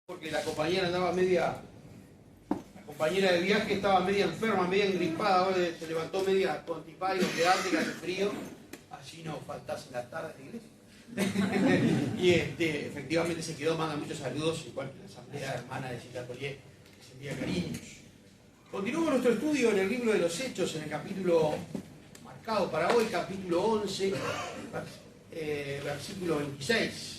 Porque la compañera de viaje estaba media enferma, media engripada, ahora se levantó media constipada y quedarte que hace frío, así no faltase la tarde de iglesia. Y efectivamente se quedó, manda muchos saludos, igual que la asamblea hermana de Chilacolié, que se envía cariños. Continuamos nuestro estudio en el libro de los Hechos, en el capítulo marcado para hoy, capítulo 11, versículo 26.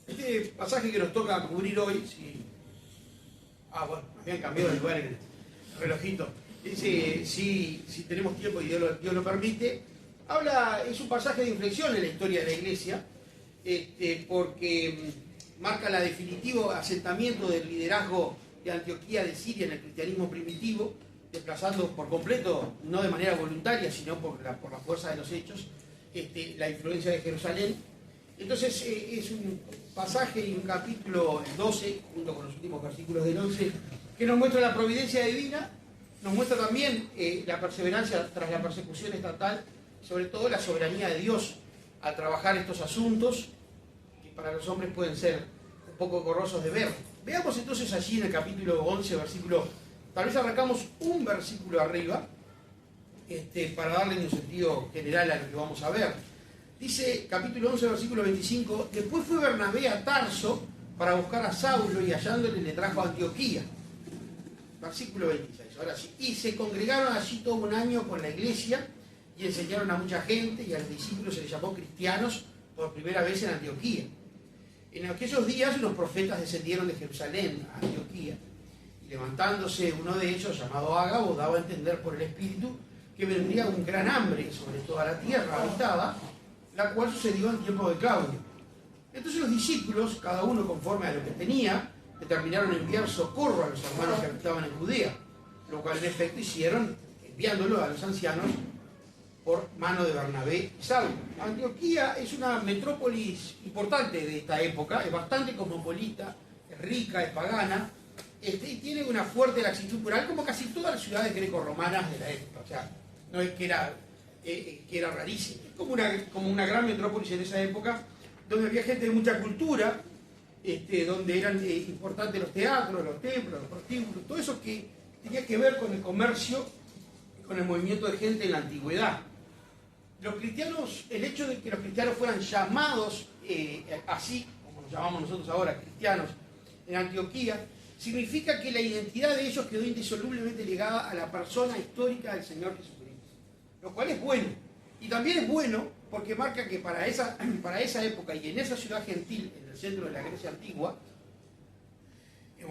Este pasaje que nos toca cubrir hoy, bueno, me habían cambiado de lugar en el relojito. Si tenemos tiempo y Dios lo permite, es un pasaje de inflexión en la historia de la Iglesia, porque marca el definitivo asentamiento del liderazgo de Antioquía de Siria en el cristianismo primitivo, desplazando por completo, no de manera voluntaria, sino por la fuerza de los hechos, la influencia de Jerusalén. Entonces es un pasaje y un capítulo, el 12, junto con los últimos versículos del 11, que nos muestra la providencia divina, nos muestra también la perseverancia tras la persecución estatal, sobre todo la soberanía de Dios al trabajar estos asuntos, que para los hombres pueden ser un poco corrosos de ver. Veamos entonces allí en el capítulo 11, versículo, tal vez arrancamos un versículo arriba, para darle un sentido general a lo que vamos a ver. Dice, capítulo 11, versículo 25, después fue Bernabé a Tarso para buscar a Saulo y hallándole le trajo a Antioquía. Versículo 26, ahora sí. Y se congregaron allí todo un año con la iglesia y enseñaron a mucha gente y a los discípulos se les llamó cristianos por primera vez en Antioquía. En aquellos días unos profetas descendieron de Jerusalén a Antioquía y levantándose uno de ellos, llamado Ágabo, daba a entender por el Espíritu que vendría un gran hambre sobre toda la tierra habitada, la cual sucedió en tiempo de Claudio. Entonces los discípulos, cada uno conforme a lo que tenía, determinaron enviar socorro a los hermanos que habitaban en Judea, lo cual en efecto hicieron, enviándolo a los ancianos por mano de Bernabé y Saulo. Antioquía es una metrópolis importante de esta época, es bastante cosmopolita, es rica, es pagana, y tiene una fuerte laxitud cultural como casi todas las ciudades greco-romanas de la época. O sea, no es que era rarísimo. Como una gran metrópolis en esa época, donde había gente de mucha cultura, donde eran importantes los teatros, los templos, los prostíbulos, todo eso que tenía que ver con el comercio, con el movimiento de gente en la antigüedad. Los cristianos, el hecho de que los cristianos fueran llamados así, como nos llamamos nosotros ahora, cristianos, en Antioquía, significa que la identidad de ellos quedó indisolublemente ligada a la persona histórica del Señor Jesucristo, lo cual es bueno. Y también es bueno porque marca que para esa época y en esa ciudad gentil, en el centro de la Grecia antigua,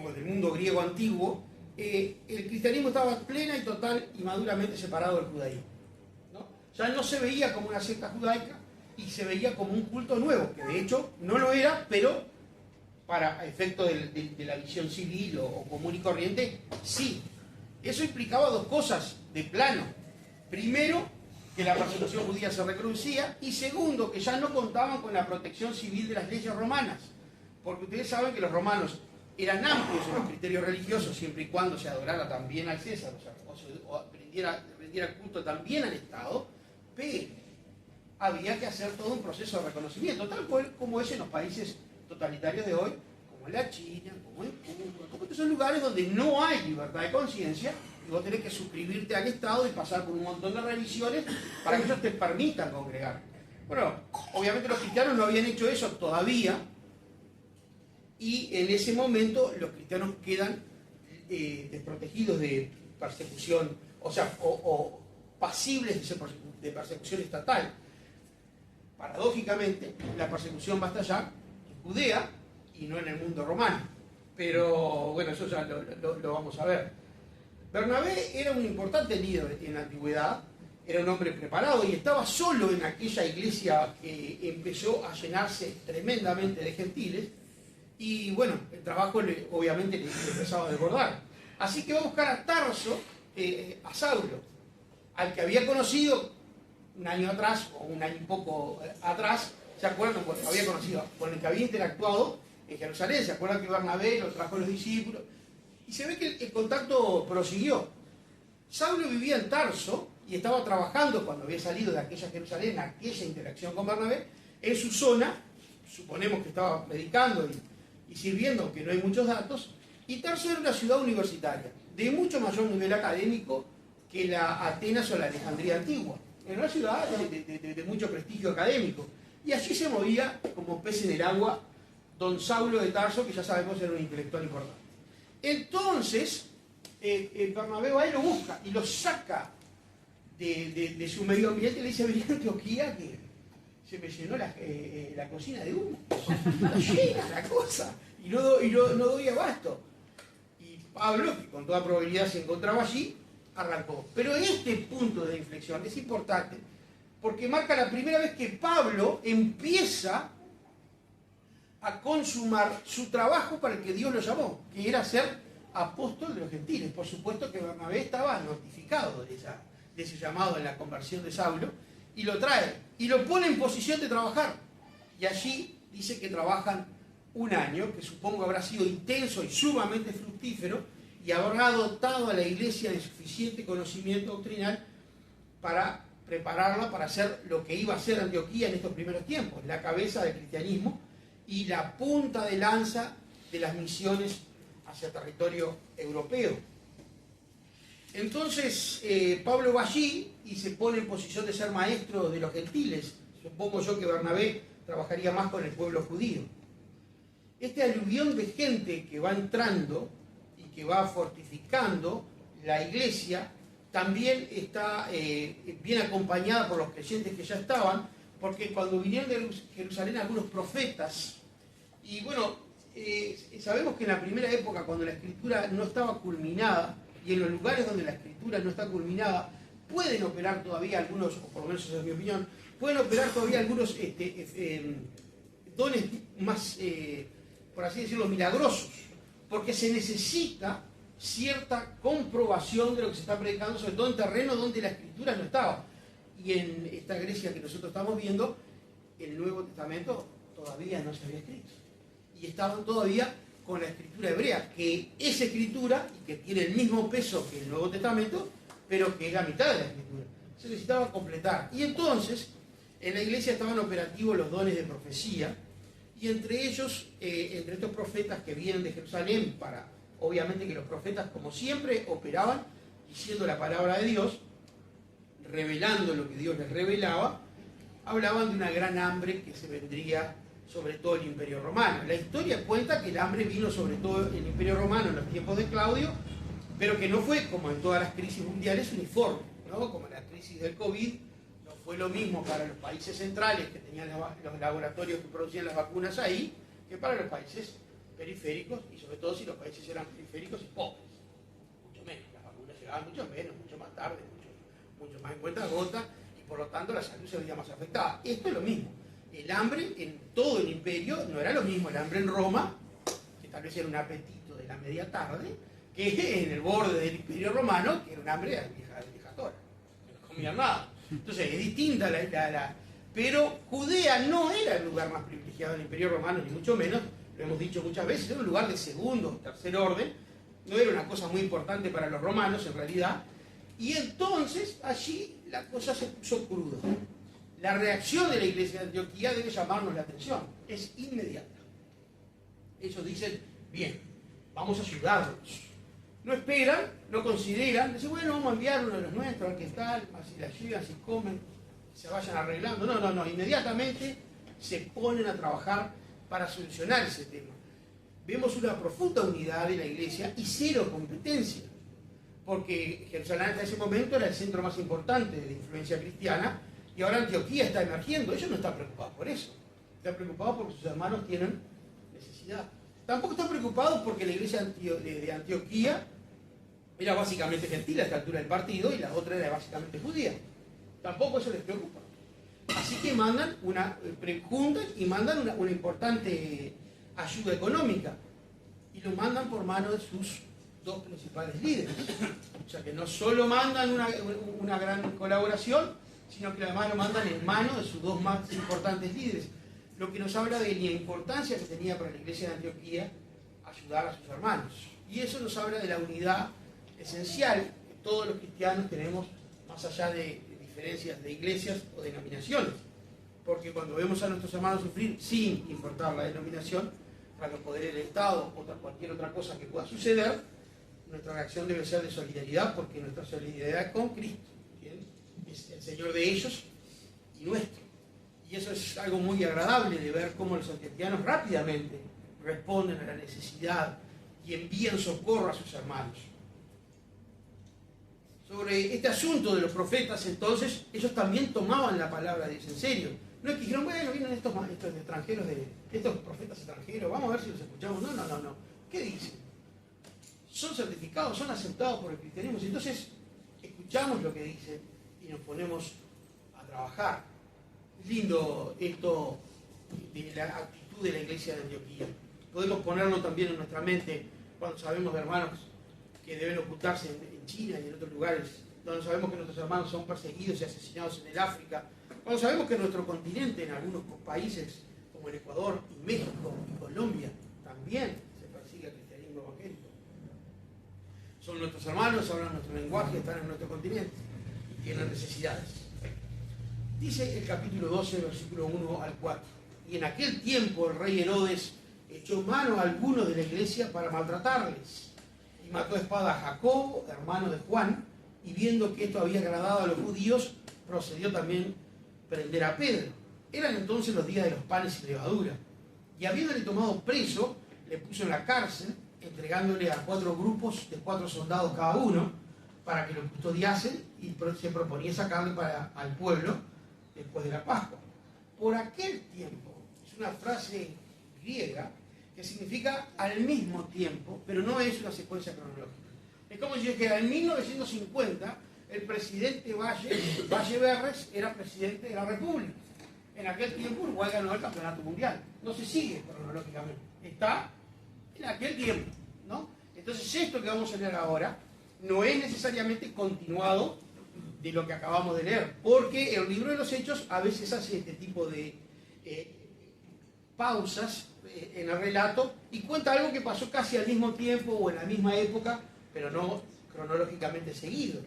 o del mundo griego antiguo, el cristianismo estaba plena y total y maduramente separado del judaísmo, ¿no? Ya no se veía como una secta judaica y se veía como un culto nuevo, que de hecho no lo era, pero para efecto de la visión civil o común y corriente, sí. Eso implicaba dos cosas de plano. Primero, que la persecución judía se recrudecía, y segundo, que ya no contaban con la protección civil de las leyes romanas, porque ustedes saben que los romanos eran amplios en los criterios religiosos siempre y cuando se adorara también al César, o rindiera culto también al Estado, pero había que hacer todo un proceso de reconocimiento, tal cual como es en los países totalitarios de hoy, como en la China, como en Cuba, como estos son lugares donde no hay libertad de conciencia, y vos tenés que suscribirte al Estado y pasar por un montón de revisiones para que ellos te permitan congregar. Bueno, obviamente los cristianos no habían hecho eso todavía, y en ese momento los cristianos quedan desprotegidos de persecución, o pasibles de persecución estatal. Paradójicamente, la persecución va hasta allá, en Judea, y no en el mundo romano. Pero bueno, eso ya lo vamos a ver. Bernabé era un importante líder en la antigüedad, era un hombre preparado y estaba solo en aquella iglesia que empezó a llenarse tremendamente de gentiles, y bueno, el trabajo obviamente le empezaba a desbordar. Así que va a buscar a Tarso, a Saulo, al que había conocido un año atrás, o un año y poco atrás, ¿se acuerdan? Pues había conocido, con el que había interactuado en Jerusalén, ¿se acuerdan que Bernabé lo trajo a los discípulos? Y se ve que el contacto prosiguió. Saulo vivía en Tarso y estaba trabajando, cuando había salido de aquella Jerusalén, aquella interacción con Bernabé, en su zona, suponemos que estaba predicando y sirviendo, aunque no hay muchos datos, y Tarso era una ciudad universitaria, de mucho mayor nivel académico que la Atenas o la Alejandría antigua. Era una ciudad de mucho prestigio académico. Y allí se movía como pez en el agua don Saulo de Tarso, que ya sabemos era un intelectual importante. Entonces, Bernabé va y lo busca y lo saca de su medio ambiente y le dice: vení a Antioquía, que se me llenó la cocina de humo. Está llena la cosa y no doy abasto. Y Pablo, que con toda probabilidad se encontraba allí, arrancó. Pero este punto de inflexión es importante porque marca la primera vez que Pablo empieza a consumar su trabajo para el que Dios lo llamó, que era ser apóstol de los gentiles. Por supuesto que Bernabé estaba notificado de ese llamado en la conversión de Saulo, y lo trae, y lo pone en posición de trabajar. Y allí dice que trabajan un año, que supongo habrá sido intenso y sumamente fructífero, y habrá dotado a la iglesia de suficiente conocimiento doctrinal para prepararla para hacer lo que iba a ser Antioquía en estos primeros tiempos, la cabeza del cristianismo y la punta de lanza de las misiones hacia territorio europeo. Entonces Pablo va allí y se pone en posición de ser maestro de los gentiles. Supongo yo que Bernabé trabajaría más con el pueblo judío. Este aluvión de gente que va entrando y que va fortificando la iglesia también está bien acompañada por los creyentes que ya estaban, porque cuando vinieron de Jerusalén algunos profetas, y bueno, sabemos que en la primera época, cuando la escritura no estaba culminada, y en los lugares donde la escritura no está culminada, pueden operar todavía algunos, o por lo menos esa es mi opinión, pueden operar todavía algunos dones más, por así decirlo, milagrosos, porque se necesita cierta comprobación de lo que se está predicando, sobre todo en terreno donde la escritura no estaba. Y en esta Grecia que nosotros estamos viendo, el Nuevo Testamento todavía no se había escrito. Y estaban todavía con la escritura hebrea, que es escritura y que tiene el mismo peso que el Nuevo Testamento, pero que es la mitad de la escritura. Se necesitaba completar. Y entonces, en la iglesia estaban operativos los dones de profecía, y entre ellos, entre estos profetas que vienen de Jerusalén, obviamente que los profetas, como siempre, operaban diciendo la palabra de Dios, revelando lo que Dios les revelaba, hablaban de una gran hambre que se vendría sobre todo el Imperio Romano. La historia cuenta que el hambre vino sobre todo el Imperio Romano en los tiempos de Claudio, pero que no fue, como en todas las crisis mundiales, uniforme, ¿no? Como la crisis del COVID, no fue lo mismo para los países centrales, que tenían los laboratorios que producían las vacunas ahí, que para los países periféricos, y sobre todo si los países eran periféricos y pobres. Mucho menos, las vacunas llegaban mucho menos, mucho más tarde, mucho más en cuentagotas, y por lo tanto la salud se veía más afectada. Esto es lo mismo. El hambre en todo el imperio no era lo mismo el hambre en Roma, que tal vez era un apetito de la media tarde, que en el borde del Imperio Romano, que era un hambre de viejatoras, que no comían nada. Entonces es distinta pero Judea no era el lugar más privilegiado del Imperio Romano, ni mucho menos, lo hemos dicho muchas veces, era un lugar de segundo, tercer orden, no era una cosa muy importante para los romanos en realidad, y entonces allí la cosa se puso cruda. La reacción de la iglesia de Antioquía debe llamarnos la atención, es inmediata. Ellos dicen: bien, vamos a ayudarlos. No esperan, no consideran, dicen: bueno, vamos a enviar uno de los nuestros, al que tal, así la ayudan, si comen, se vayan arreglando. No, inmediatamente se ponen a trabajar para solucionar ese tema. Vemos una profunda unidad de la iglesia y cero competencia, porque Jerusalén hasta ese momento era el centro más importante de la influencia cristiana, y ahora Antioquía está emergiendo. Ellos no están preocupados por eso, están preocupados porque sus hermanos tienen necesidad. Tampoco están preocupados porque la iglesia de Antioquía era básicamente gentil a esta altura del partido y la otra era básicamente judía. Tampoco eso les preocupa. Así que mandan juntan y mandan una importante ayuda económica, y lo mandan por mano de sus dos principales líderes. O sea que no solo mandan una gran colaboración, sino que además lo mandan en manos de sus dos más importantes líderes, lo que nos habla de la importancia que tenía para la iglesia de Antioquía ayudar a sus hermanos. Y eso nos habla de la unidad esencial que todos los cristianos tenemos, más allá de diferencias de iglesias o denominaciones. Porque cuando vemos a nuestros hermanos sufrir, sin importar la denominación, para los poderes del Estado o cualquier otra cosa que pueda suceder, nuestra reacción debe ser de solidaridad, porque nuestra solidaridad es con Cristo, ¿bien? Es el Señor de ellos y nuestro. Y eso es algo muy agradable de ver cómo los antioquianos rápidamente responden a la necesidad y envían socorro a sus hermanos. Sobre este asunto de los profetas, entonces, ellos también tomaban la palabra de Dios en serio. No es que dijeron, bueno, vienen estos extranjeros, estos profetas extranjeros, vamos a ver si los escuchamos. No, no, no, no. ¿Qué dicen? Son certificados, son aceptados por el cristianismo. Entonces, escuchamos lo que dicen y nos ponemos a trabajar. Es lindo esto de la actitud de la iglesia de Antioquía. Podemos ponerlo también en nuestra mente cuando sabemos de hermanos que deben ocultarse en China y en otros lugares, cuando sabemos que nuestros hermanos son perseguidos y asesinados en el África, cuando sabemos que en nuestro continente, en algunos países como el Ecuador y México y Colombia, también se persigue el cristianismo evangélico. Son nuestros hermanos, hablan nuestro lenguaje, están en nuestro continente y tienen necesidades. Dice el capítulo 12, versículo 1 al 4. Y en aquel tiempo el rey Herodes echó mano a algunos de la iglesia para maltratarles. Y mató a espada a Jacobo, hermano de Juan, y viendo que esto había agradado a los judíos, procedió también a prender a Pedro. Eran entonces los días de los panes sin levadura. Y habiéndole tomado preso, le puso en la cárcel, entregándole a 4 grupos de 4 soldados cada uno, para que lo custodiasen, y se proponía sacarle al pueblo después de la Pascua. Por aquel tiempo, es una frase griega que significa al mismo tiempo, pero no es una secuencia cronológica. Es como si dijera, en 1950 el presidente Valle Berres era presidente de la República. En aquel tiempo Uruguay ganó el campeonato mundial. No se sigue cronológicamente, está en aquel tiempo, ¿no? Entonces esto que vamos a leer ahora no es necesariamente continuado de lo que acabamos de leer, porque el libro de los Hechos a veces hace este tipo de pausas en el relato y cuenta algo que pasó casi al mismo tiempo o en la misma época, pero no cronológicamente seguido.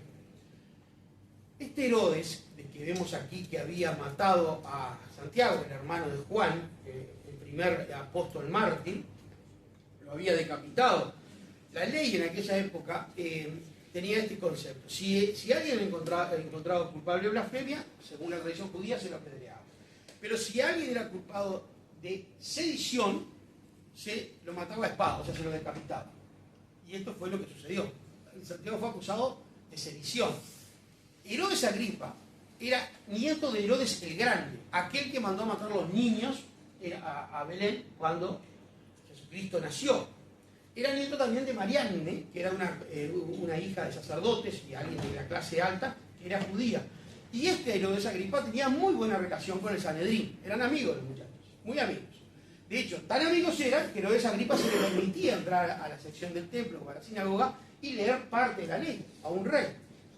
Este Herodes, de que vemos aquí que había matado a Santiago, el hermano de Juan, el primer apóstol mártir, lo había decapitado. La ley en aquella época tenía este concepto. Si alguien encontrado culpable de blasfemia, según la tradición judía, se lo apedreaba. Pero si alguien era culpado de sedición, se lo mataba a espada, o sea, se lo decapitaba. Y esto fue lo que sucedió. Santiago fue acusado de sedición. Herodes Agripa era nieto de Herodes el Grande, aquel que mandó a matar a los niños a Belén cuando Jesucristo nació. Era nieto también de Mariamne, que era una hija de sacerdotes y alguien de la clase alta, que era judía. Y este Herodes Agripa tenía muy buena relación con el Sanedrín. Eran amigos los muchachos, muy amigos. De hecho, tan amigos eran que Herodes Agripa se le permitía entrar a la sección del templo o a la sinagoga y leer parte de la ley a un rey,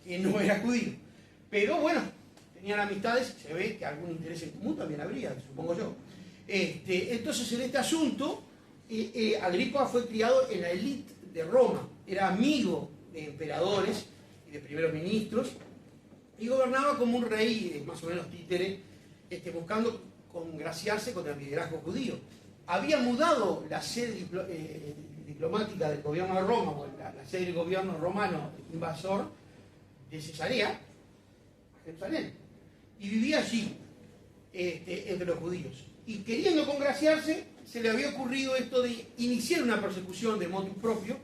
que no era judío. Pero bueno, tenían amistades, se ve que algún interés en común también habría, supongo yo. Entonces, en este asunto, Agripa fue criado en la élite de Roma, era amigo de emperadores y de primeros ministros, y gobernaba como un rey, más o menos títere, buscando congraciarse con el liderazgo judío. Había mudado la sede diplomática del gobierno de Roma, o la sede del gobierno romano invasor, de Cesarea a Jerusalén, y vivía allí, entre los judíos. Y queriendo congraciarse, se le había ocurrido esto de iniciar una persecución de motu propio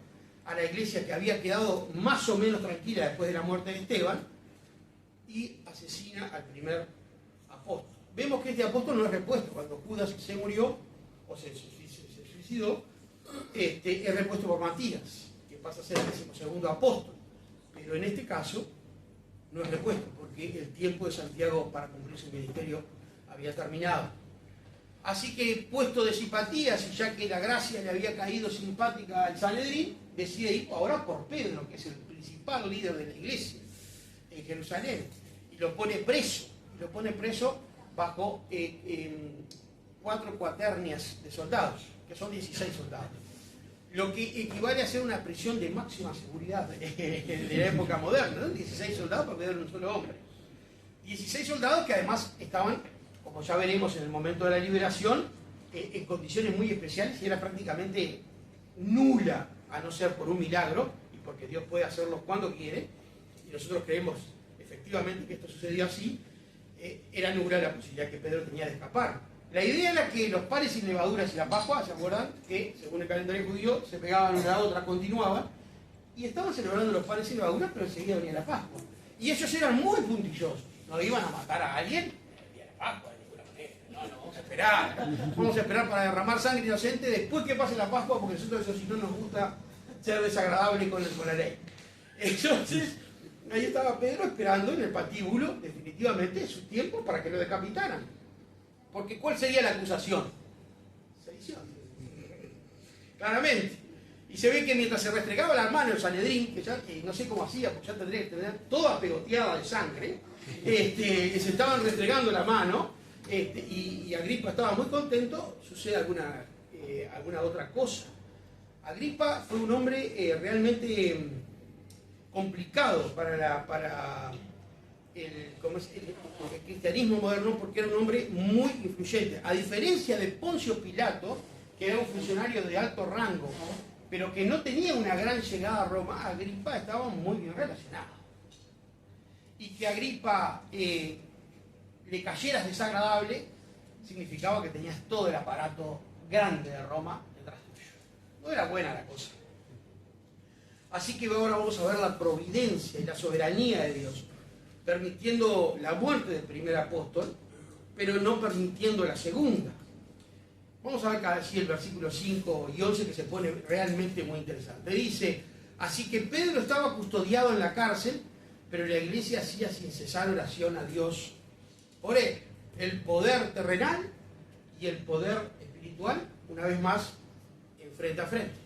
a la iglesia que había quedado más o menos tranquila después de la muerte de Esteban, y asesina al primer apóstol. Vemos que este apóstol no es repuesto. Cuando Judas se murió, o se suicidó, es repuesto por Matías, que pasa a ser el 12º apóstol. Pero en este caso, no es repuesto, porque el tiempo de Santiago para cumplir su ministerio había terminado. Así que, puesto de simpatías, y ya que la gracia le había caído simpática al Sanedrín, decide ir ahora por Pedro, que es el principal líder de la iglesia en Jerusalén, y lo pone preso. lo pone preso bajo 4 cuaternias de soldados, que son 16 soldados. Lo que equivale a ser una prisión de máxima seguridad de la época moderna, ¿no? 16 soldados para cuidar a un solo hombre. 16 soldados que además estaban, como ya veremos en el momento de la liberación, en condiciones muy especiales y era prácticamente nula, a no ser por un milagro, y porque Dios puede hacerlo cuando quiere, y nosotros creemos efectivamente que esto sucedió así, era nula la posibilidad que Pedro tenía de escapar. La idea era que los panes sin levaduras y la Pascua, ¿se acuerdan? Que según el calendario judío se pegaban una a la otra, continuaban, y estaban celebrando los panes sin levaduras, pero enseguida venía la Pascua. Y ellos eran muy puntillosos, no iban a matar a alguien el día de la Pascua, de ninguna manera. No, vamos a esperar para derramar sangre inocente después que pase la Pascua, porque nosotros eso si no nos gusta ser desagradable con la ley. Entonces, ahí estaba Pedro esperando en el patíbulo, definitivamente, su tiempo para que lo decapitaran. Porque ¿cuál sería la acusación? Sedición. Claramente. Y se ve que mientras se restregaba las manos el Sanedrín, que ya no sé cómo hacía, porque ya tendría que tener toda pegoteada de sangre, se estaban restregando la mano, y Agripa estaba muy contento, sucede alguna otra cosa. Agripa fue un hombre realmente complicado para el cristianismo moderno, porque era un hombre muy influyente. A diferencia de Poncio Pilato, que era un funcionario de alto rango, pero que no tenía una gran llegada a Roma, Agripa estaba muy bien relacionado. Y que Agripa le cayeras desagradable, significaba que tenías todo el aparato grande de Roma detrás tuyo. No era buena la cosa. Así que ahora vamos a ver la providencia y la soberanía de Dios, permitiendo la muerte del primer apóstol, pero no permitiendo la segunda. Vamos a ver cada sí el versículo 5 y 11 que se pone realmente muy interesante. Dice, así que Pedro estaba custodiado en la cárcel, pero la iglesia hacía sin cesar oración a Dios por él. El poder terrenal y el poder espiritual, una vez más, en frente a frente.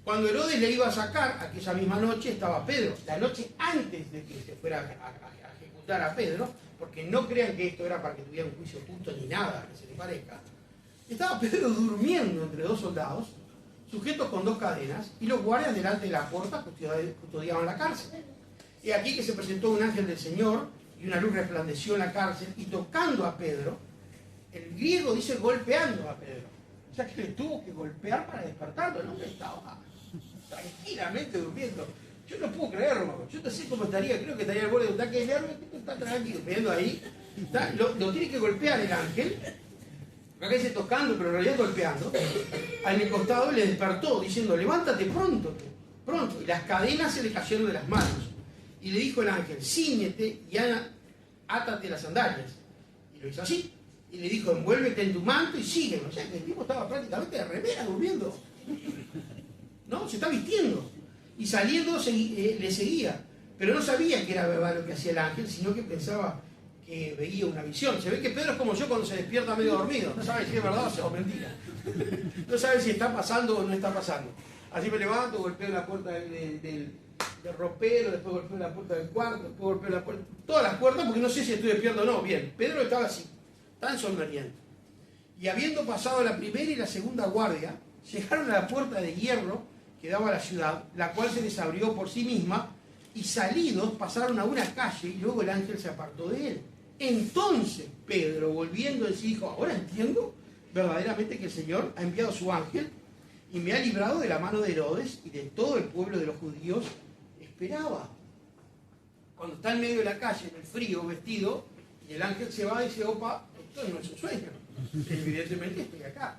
Cuando Herodes le iba a sacar, aquella misma noche estaba Pedro, la noche antes de que se fuera a ejecutar a Pedro, porque no crean que esto era para que tuviera un juicio justo ni nada que se le parezca. Estaba Pedro durmiendo entre 2 soldados, sujetos con 2 cadenas, y los guardias delante de la puerta custodiaban la cárcel. Y aquí que se presentó un ángel del Señor, y una luz resplandeció en la cárcel, y tocando a Pedro, el griego dice golpeando a Pedro. O sea que le tuvo que golpear para despertarlo, el hombre estaba tranquilamente durmiendo. Yo no puedo creerlo, yo no sé cómo estaría, creo que estaría al borde de un ataque de nervios, está tranquilo, viendo ahí, lo tiene que golpear el ángel, acá dice tocando, pero en realidad golpeando, al costado le despertó, diciendo, levántate pronto, pronto, y las cadenas se le cayeron de las manos, y le dijo el ángel, cíñete y átate las sandalias, y lo hizo así, y le dijo, envuélvete en tu manto y sígueme, o sea que el tipo estaba prácticamente de remera durmiendo, ¿no? Se está vistiendo. Y saliendo le seguía. Pero no sabía que era verdad lo que hacía el ángel, sino que pensaba que veía una visión. Se ve que Pedro es como yo cuando se despierta medio dormido. No sabe si es verdad o mentira. No sabe si está pasando o no está pasando. Así me levanto, golpeo la puerta del ropero, después golpeo la puerta del cuarto, después golpeo la puerta... Todas las puertas porque no sé si estoy despierto o no. Bien, Pedro estaba así, tan sonriente. Y habiendo pasado la primera y la segunda guardia, llegaron a la puerta de hierro que daba a la ciudad, la cual se les abrió por sí misma, y salidos pasaron a una calle y luego el ángel se apartó de él. Entonces Pedro, volviendo en sí, dijo, ahora entiendo verdaderamente que el Señor ha enviado su ángel y me ha librado de la mano de Herodes y de todo el pueblo de los judíos. Esperaba. Cuando está en medio de la calle, en el frío, vestido, y el ángel se va y dice, opa, esto no es un sueño. Evidentemente estoy acá.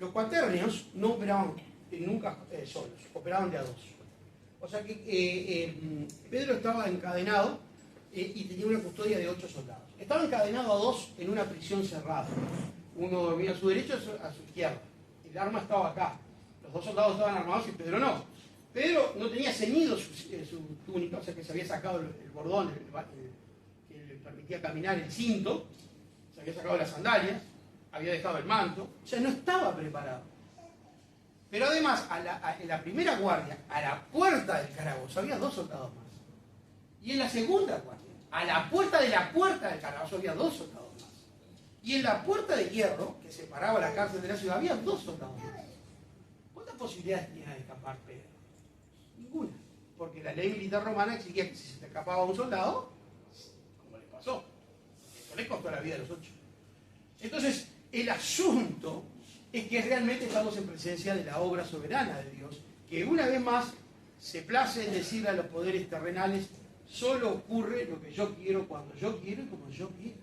Los cuaternios no operaban nunca solos, operaban de a 2. O sea que Pedro estaba encadenado y tenía una custodia de 8 soldados. Estaba encadenado a 2 en una prisión cerrada. Uno dormía a su derecha, a su izquierda. El arma estaba acá. Los 2 soldados estaban armados y Pedro no. Pedro no tenía ceñido su túnica, o sea que se había sacado el bordón que le permitía caminar, el cinto, se había sacado las sandalias, había dejado el manto, o sea, no estaba preparado. Pero además, en la primera guardia, a la puerta del calabozo, había 2 soldados más. Y en la segunda guardia, A la puerta del calabozo había 2 soldados más. Y en la puerta de hierro, que separaba la cárcel de la ciudad, había 2 soldados más. ¿Cuántas posibilidades tenía de escapar Pedro? Ninguna. Porque la ley militar romana exigía que si se te escapaba un soldado, como le pasó, eso le costó la vida a los 8. Entonces, el asunto es que realmente estamos en presencia de la obra soberana de Dios, que una vez más se place en decirle a los poderes terrenales: solo ocurre lo que yo quiero, cuando yo quiero y como yo quiero.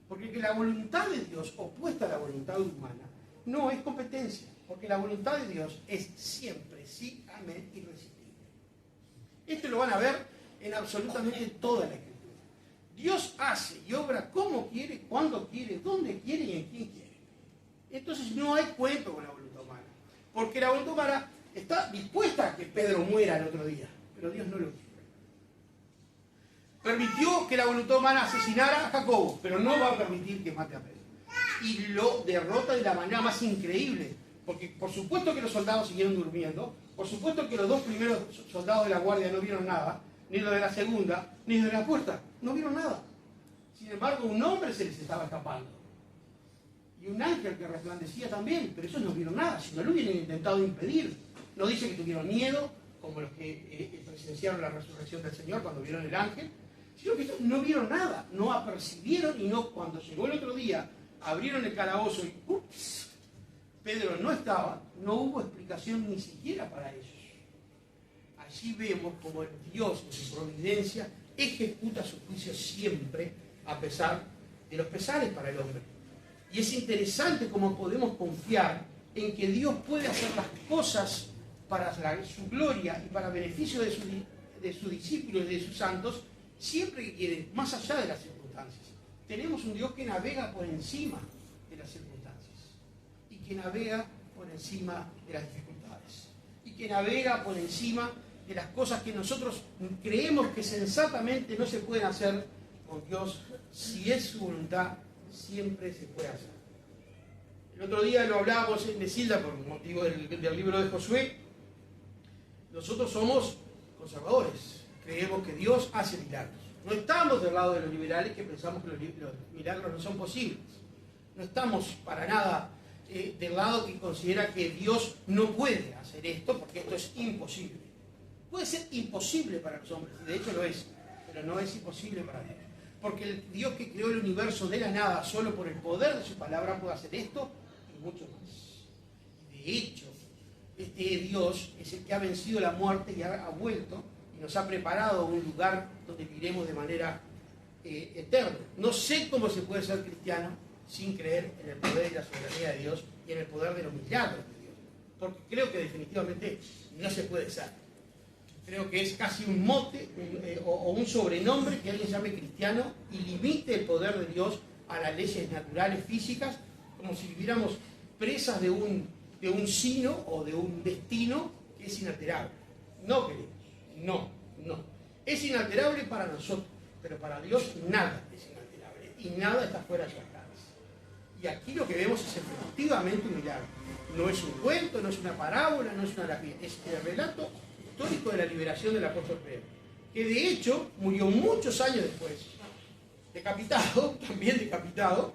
Porque que la voluntad de Dios opuesta a la voluntad humana no es competencia, porque la voluntad de Dios es siempre sí, amén, irresistible. Esto lo van a ver en absolutamente toda la Escritura. Dios hace y obra como quiere, cuando quiere, donde quiere y en quién quiere. Entonces no hay cuento con la voluntad humana, porque la voluntad humana está dispuesta a que Pedro muera el otro día, pero Dios no lo quiere. Permitió que la voluntad humana asesinara a Jacobo, pero no va a permitir que mate a Pedro. Y lo derrota de la manera más increíble, porque por supuesto que los soldados siguieron durmiendo, por supuesto que los 2 primeros soldados de la guardia no vieron nada, ni los de la segunda, ni los de la puerta, no vieron nada. Sin embargo, un hombre se les estaba escapando. Y un ángel que resplandecía también, pero ellos no vieron nada, si no lo hubieran intentado impedir. No dice que tuvieron miedo, como los que presenciaron la resurrección del Señor cuando vieron el ángel, sino que ellos no vieron nada, no apercibieron, y no, cuando llegó el otro día, abrieron el calabozo y ¡ups! Pedro no estaba, no hubo explicación ni siquiera para ellos. Allí vemos como el Dios en su providencia ejecuta su juicio siempre, a pesar de los pesares para el hombre. Y es interesante cómo podemos confiar en que Dios puede hacer las cosas para su gloria y para beneficio de sus discípulos y de sus santos, siempre que quiere, más allá de las circunstancias. Tenemos un Dios que navega por encima de las circunstancias y que navega por encima de las dificultades y que navega por encima de las cosas que nosotros creemos que sensatamente no se pueden hacer. Con Dios, si es su voluntad, siempre se puede hacer. El otro día lo hablábamos en Mesilda por motivo del libro de Josué. Nosotros somos conservadores, creemos que Dios hace milagros. No estamos del lado de los liberales que pensamos que los milagros no son posibles. No estamos para nada del lado que considera que Dios no puede hacer esto porque esto es imposible. Puede ser imposible para los hombres, y de hecho lo es, pero no es imposible para Dios. Porque el Dios que creó el universo de la nada, solo por el poder de su palabra, puede hacer esto y mucho más. De hecho, este Dios es el que ha vencido la muerte y ha vuelto y nos ha preparado un lugar donde viviremos de manera eterna. No sé cómo se puede ser cristiano sin creer en el poder y la soberanía de Dios y en el poder de los milagros de Dios. Porque creo que definitivamente no se puede ser. Creo que es casi un mote o un sobrenombre que alguien llame cristiano y limite el poder de Dios a las leyes naturales físicas, como si viviéramos presas de un sino o de un destino que es inalterable. No queremos, no. Es inalterable para nosotros, pero para Dios nada es inalterable y nada está fuera de su alcance. Y aquí lo que vemos es efectivamente un milagro. No es un cuento, no es una parábola, no es una grafía, es el relato histórico de la liberación del apóstol Pedro, que de hecho murió muchos años después, decapitado,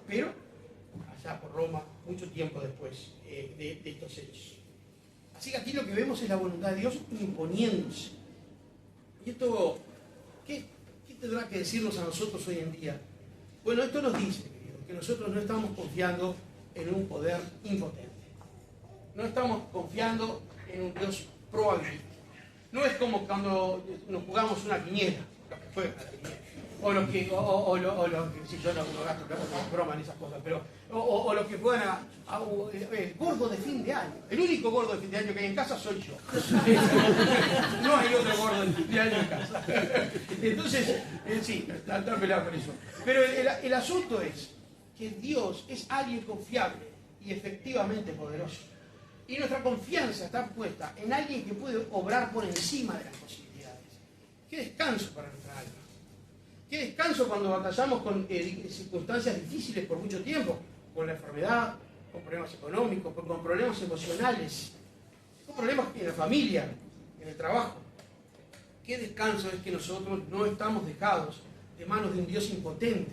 pero allá por Roma, mucho tiempo después de estos hechos. Así que aquí lo que vemos es la voluntad de Dios imponiéndose. Y esto, ¿qué tendrá que decirnos a nosotros hoy en día? Bueno, esto nos dice, queridos, que nosotros no estamos confiando en un poder impotente. No estamos confiando en un Dios probabilista. No es como cuando nos jugamos una quiniela, los que juegan a la quiniela, o los que, si yo no gasto broma en esas cosas, pero, o los que juegan el gordo de fin de año. El único gordo de fin de año que hay en casa soy yo. No hay otro gordo de fin de año en casa. Entonces, sí, está peleado con eso. Pero el asunto es que Dios es alguien confiable y efectivamente poderoso. Y nuestra confianza está puesta en alguien que puede obrar por encima de las posibilidades. Qué descanso para nuestra alma. Qué descanso cuando batallamos con circunstancias difíciles por mucho tiempo, con la enfermedad, con problemas económicos, con problemas emocionales, con problemas en la familia, en el trabajo. Qué descanso es que nosotros no estamos dejados de manos de un Dios impotente.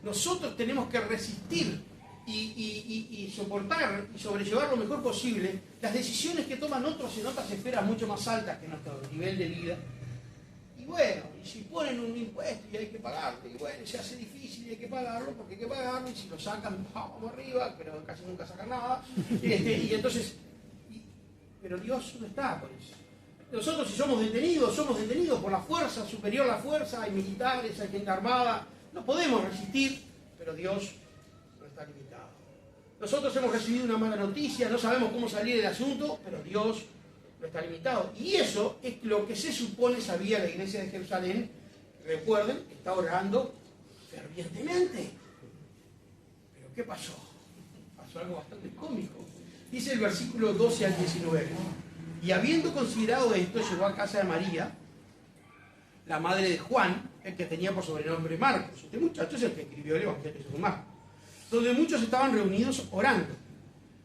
Nosotros tenemos que resistir y soportar y sobrellevar lo mejor posible las decisiones que toman otros en otras esferas mucho más altas que nuestro nivel de vida. Y bueno, y si ponen un impuesto y hay que pagarlo, y bueno, se hace difícil y hay que pagarlo porque hay que pagarlo, y si lo sacan, vamos arriba, pero casi nunca sacan nada. Y entonces, pero Dios no está por eso. Nosotros si somos detenidos por la fuerza, superior a la fuerza, hay militares, hay gente armada, no podemos resistir, pero Dios no está limitado. Nosotros hemos recibido una mala noticia, no sabemos cómo salir del asunto, pero Dios no está limitado. Y eso es lo que se supone sabía la iglesia de Jerusalén. Recuerden, está orando fervientemente. Pero ¿qué pasó? Pasó algo bastante cómico. Dice el versículo 12 al 19. Y habiendo considerado esto, llegó a casa de María, la madre de Juan, el que tenía por sobrenombre Marcos. Este muchacho es el que escribió el Evangelio de San Marcos, donde muchos estaban reunidos orando.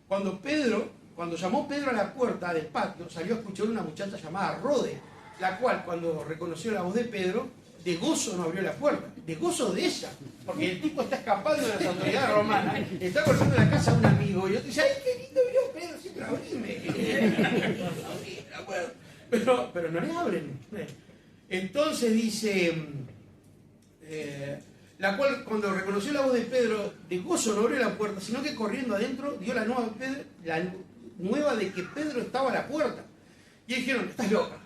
Cuando llamó Pedro a la puerta del patio, salió a escuchar una muchacha llamada Rode, la cual, cuando reconoció la voz de Pedro, de gozo no abrió la puerta, de gozo de ella, porque el tipo está escapando de las autoridades romanas, está corriendo en la casa de un amigo, y otro dice, ¡ay, qué lindo vio Pedro! Siempre abrime. Pero no le abren. Entonces dice, la cual cuando reconoció la voz de Pedro, de gozo no abrió la puerta, sino que corriendo adentro dio la nueva de que Pedro estaba a la puerta. Y dijeron, estás loca.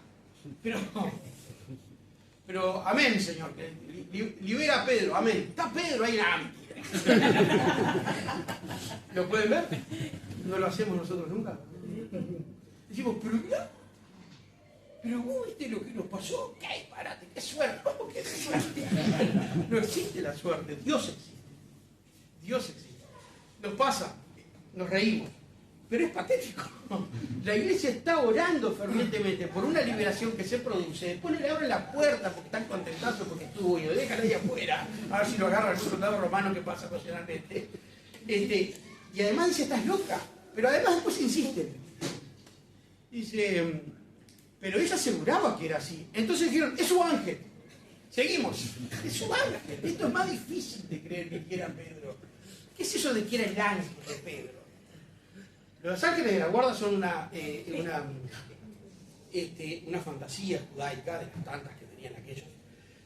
Pero amén, Señor, que libera a Pedro, amén. Está Pedro ahí, ¿lo pueden ver? No lo hacemos nosotros nunca. Decimos, pero mira, pero vos viste lo que nos pasó. ¡Qué disparate! ¡Qué suerte! ¿Cómo que suerte? No existe la suerte, Dios existe. Dios existe. Nos pasa, nos reímos, pero es patético. La iglesia está orando fervientemente por una liberación que se produce. Después le abren la puerta porque están contentazos porque estuvo y lo dejan ahí afuera. A ver si lo agarra algún soldado romano que pasa ocasionalmente. Y además dice, estás loca. Pero además después insisten. Dice, pero ella aseguraba que era así. Entonces dijeron, es su ángel. Seguimos. Es su ángel. Esto es más difícil de creer que era Pedro. ¿Qué es eso de que era el ángel de Pedro? Los ángeles de la guarda son una fantasía judaica de las tantas que tenían aquellos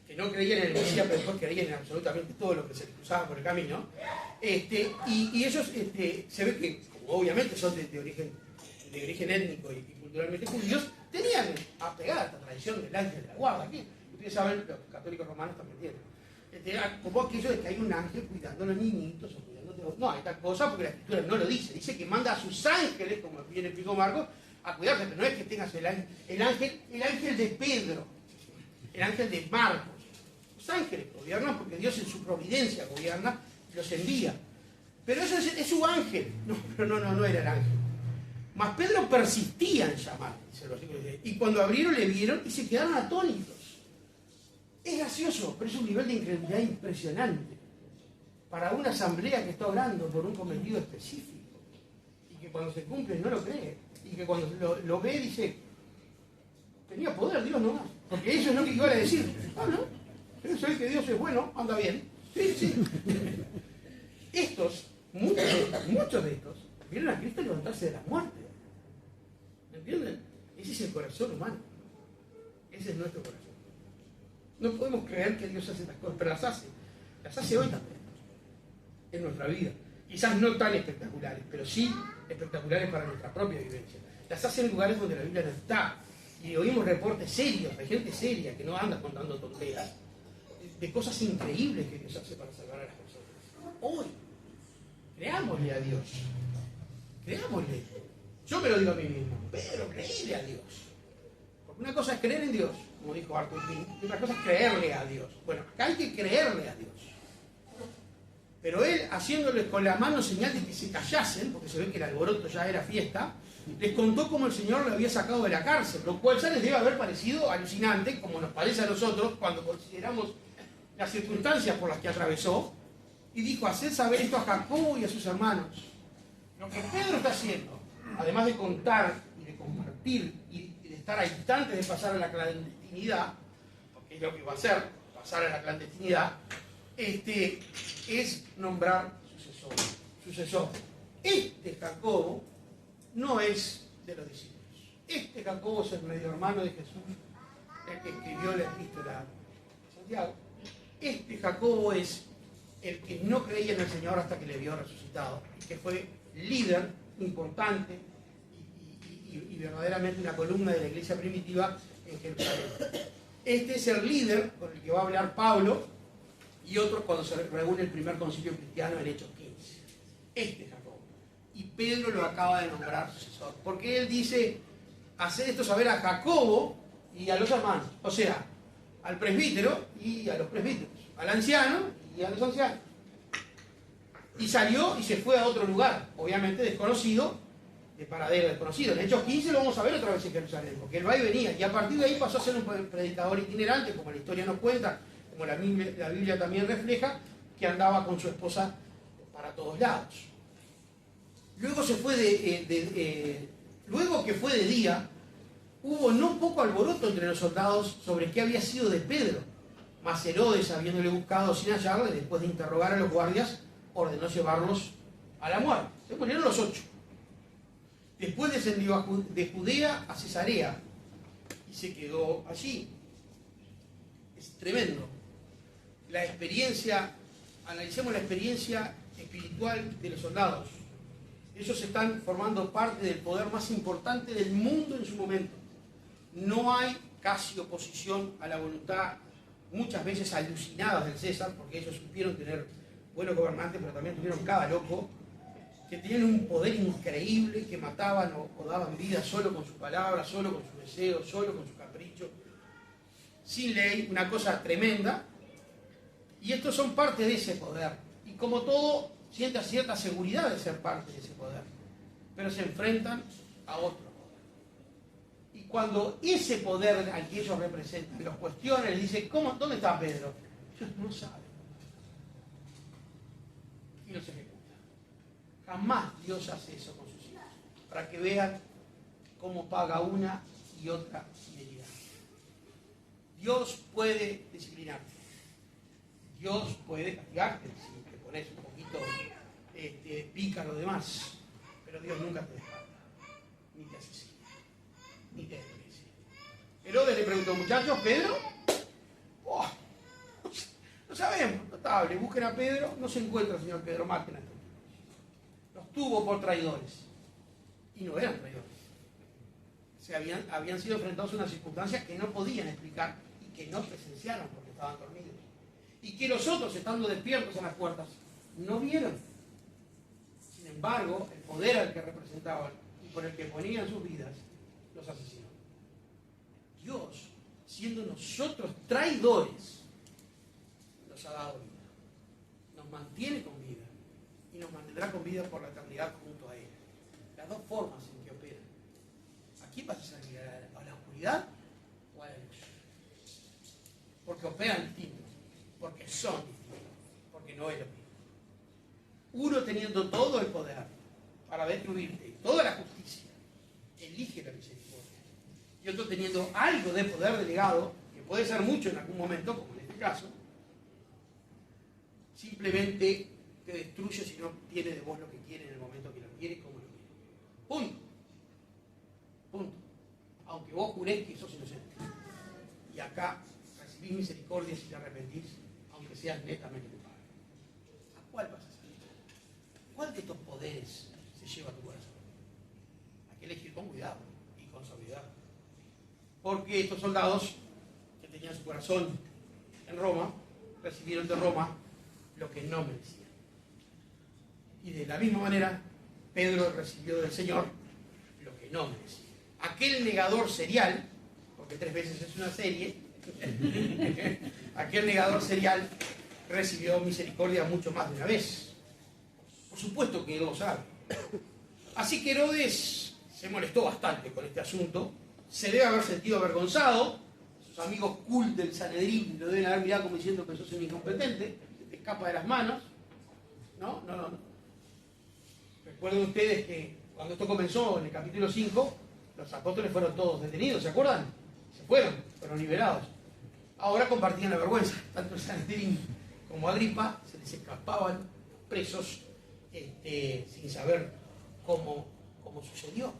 que no creían en el Mesías, pero después creían en absolutamente todo lo que se les cruzaba por el camino. Y ellos se ve que, como obviamente son de origen étnico y culturalmente judíos, tenían apegada esta tradición del ángel de la guarda. Aquí, ustedes saben, los católicos romanos también tienen. Como aquello de que hay un ángel cuidando a los niñitos o cuidando de los... No, hay tal cosa porque la escritura no lo dice. Dice que manda a sus ángeles, como bien explicó Marcos, a cuidarte, pero no es que tengas el ángel de Pedro, el ángel de Marcos. Los ángeles gobiernan porque Dios en su providencia gobierna y los envía. Pero eso es su ángel. No era el ángel. Mas Pedro persistía en llamar, dice el versículo 10. Y cuando abrieron le vieron y se quedaron atónitos. Es gracioso, pero es un nivel de incredulidad impresionante para una asamblea que está orando por un cometido específico y que cuando se cumple no lo cree y que cuando lo ve dice, tenía poder Dios nomás, porque eso es lo que iban a decir. No, pero sabe que Dios es bueno, anda bien. Sí. Muchos de estos vieron a Cristo levantarse de la muerte. ¿Entienden? Ese es el corazón humano. Ese es nuestro corazón. No podemos creer que Dios hace estas cosas, pero las hace hoy también, en nuestra vida. Quizás no tan espectaculares, pero sí espectaculares para nuestra propia vivencia. Las hace en lugares donde la Biblia no está. Y oímos reportes serios, de gente seria que no anda contando tonteras, de cosas increíbles que Dios hace para salvar a las personas. Hoy, creámosle a Dios. Creámosle. Yo me lo digo a mí mismo, pero creíle a Dios. Porque una cosa es creer en Dios, como dijo Arthur Pink, y otra cosa es creerle a Dios. Bueno, acá hay que creerle a Dios. Pero él, haciéndoles con la mano señal de que se callasen, porque se ve que el alboroto ya era fiesta, les contó cómo el Señor lo había sacado de la cárcel, lo cual ya les debe haber parecido alucinante, como nos parece a nosotros cuando consideramos las circunstancias por las que atravesó, y dijo, haced saber esto a Jacobo y a sus hermanos. Lo que Pedro está haciendo, además de contar y de compartir y de estar a instantes de pasar a la clandestinidad, porque es lo que va a hacer, pasar a la clandestinidad, es nombrar sucesor. Este Jacobo no es de los discípulos. Este Jacobo es el medio hermano de Jesús, el que escribió la epístola de Santiago. Este Jacobo es el que no creía en el Señor hasta que le vio resucitado, y que fue líder importante y verdaderamente una columna de la iglesia primitiva en Jerusalén. Este es el líder con el que va a hablar Pablo y otros cuando se reúne el primer concilio cristiano en Hechos 15. Este es Jacobo. Y Pedro lo acaba de nombrar sucesor, porque él dice: hacer esto saber a Jacobo y a los hermanos, o sea, al presbítero y a los presbíteros, al anciano y a los ancianos. Y salió y se fue a otro lugar, obviamente desconocido, de paradero desconocido. En Hechos 15 lo vamos a ver otra vez en Jerusalén, porque él va y venía, y a partir de ahí pasó a ser un predicador itinerante, como la historia nos cuenta, como la Biblia también refleja, que andaba con su esposa para todos lados. Luego luego que fue de día, hubo no poco alboroto entre los soldados sobre qué había sido de Pedro. Mas Herodes, habiéndole buscado sin hallarle, después de interrogar a los guardias, ordenó llevarlos a la muerte. Se murieron los 8. Después descendió de Judea a Cesarea y se quedó allí. Es tremendo. La experiencia, analicemos la experiencia espiritual de los soldados. Ellos están formando parte del poder más importante del mundo en su momento. No hay casi oposición a la voluntad, muchas veces alucinadas del César, porque ellos supieron tener buenos gobernantes, pero también tuvieron cada loco, que tenían un poder increíble, que mataban o daban vida solo con sus palabras, solo con sus deseos, solo con su capricho, sin ley, una cosa tremenda. Y estos son parte de ese poder. Y como todo, sienten cierta seguridad de ser parte de ese poder, pero se enfrentan a otro poder. Y cuando ese poder al que ellos representan los cuestiona, les dice: ¿dónde está Pedro? Ellos no saben. Y los ejecuta. Jamás Dios hace eso con sus hijos, para que vean cómo paga una y otra fidelidad. Dios puede disciplinarte, Dios puede castigarte si te pones un poquito pícaro de más, pero Dios nunca te descarta, ni te asesina, ni te desprecia. Herodes le preguntó: muchachos, ¿Pedro? Oh, no sabemos, notable, busquen a Pedro, no se encuentra el señor Pedro, maten a estos. Los tuvo por traidores, y no eran traidores. Habían sido enfrentados a unas circunstancias que no podían explicar y que no presenciaron porque estaban dormidos. Y que los otros, estando despiertos en las puertas, no vieron. Sin embargo, el poder al que representaban y por el que ponían sus vidas, los asesinó. Dios, siendo nosotros traidores, nos ha dado vida. Nos mantiene con vida y nos mantendrá con vida por la eternidad junto a Él. Las dos formas en que opera. ¿A quién vas a salir? ¿A la oscuridad o a la luz? Porque operan distintos, porque son distintos, porque no es lo mismo. Uno teniendo todo el poder para destruirte, toda la justicia, elige la misericordia. Y otro teniendo algo de poder delegado, que puede ser mucho en algún momento, como en este caso, simplemente te destruye si no tiene de vos lo que quiere en el momento que lo quiere y como lo quiere. Punto. Punto. Aunque vos jurés que sos inocente. Y acá recibís misericordia si te arrepentís, aunque seas netamente culpable. ¿A cuál vas a salir? ¿Cuál de estos poderes se lleva a tu corazón? Hay que elegir con cuidado y con sobriedad. Porque estos soldados que tenían su corazón en Roma, recibieron de Roma lo que no merecían. Y de la misma manera, Pedro recibió del Señor lo que no merecía. Aquel negador serial, porque 3 veces es una serie, aquel negador serial recibió misericordia mucho más de una vez. Por supuesto que él lo sabe. Así que Herodes se molestó bastante con este asunto, se debe haber sentido avergonzado, sus amigos cool del Sanedrín lo deben haber mirado como diciendo que sos un incompetente, te escapa de las manos. No. Recuerden ustedes que cuando esto comenzó en el capítulo 5, los apóstoles fueron todos detenidos, ¿se acuerdan? Se fueron liberados. ahora compartían la vergüenza. Tanto el Sanedrín como Agripa se les escapaban presos sin saber cómo sucedió.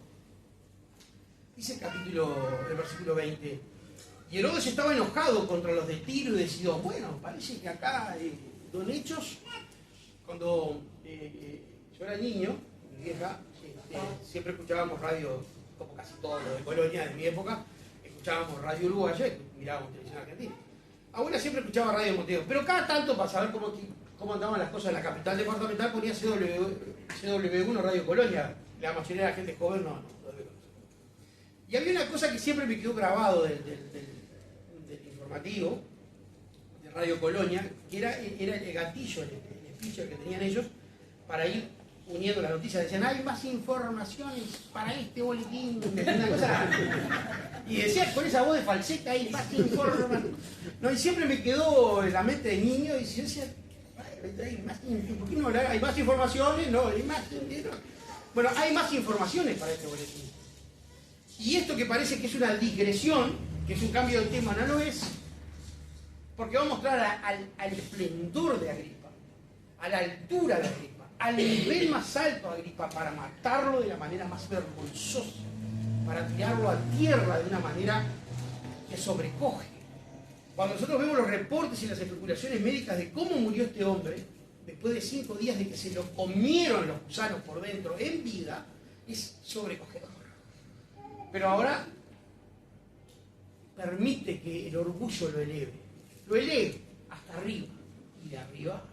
Dice el versículo 20, y Herodes estaba enojado contra los de Tiro y de Sidón. Bueno, parece que acá, don Hechos, cuando yo era niño, mi vieja, siempre escuchábamos radio, como casi todo lo de Colonia de mi época, escuchábamos radio uruguaya y mirábamos televisión argentina. Abuela siempre escuchaba radio de Montevideo, pero cada tanto, para saber cómo andaban las cosas en la capital departamental, ponía CW1 Radio Colonia. La mayoría de la gente joven no debe conocer. Y había una cosa que siempre me quedó grabado del informativo de Radio Colonia, que era el gatillo, el speech que tenían ellos para ir uniendo las noticias. Decían, hay más informaciones para este boletín, una cosa, y decía con esa voz de falseta, hay más informaciones. No, y siempre me quedó en la mente de niño, y yo decía, ¿por qué no hay más informaciones? No, hay más. Bueno, hay más informaciones para este boletín. Y esto que parece que es una digresión, que es un cambio de tema, no lo es, porque va a mostrar al esplendor de Agripa, a la altura de Agripa, al nivel más alto de Agripa, para matarlo de la manera más vergonzosa, para tirarlo a tierra de una manera que sobrecoge. Cuando nosotros vemos los reportes y las especulaciones médicas de cómo murió este hombre, después de 5 días de que se lo comieron los gusanos por dentro en vida, es sobrecogedor. Pero ahora permite que el orgullo lo eleve hasta arriba, y de arriba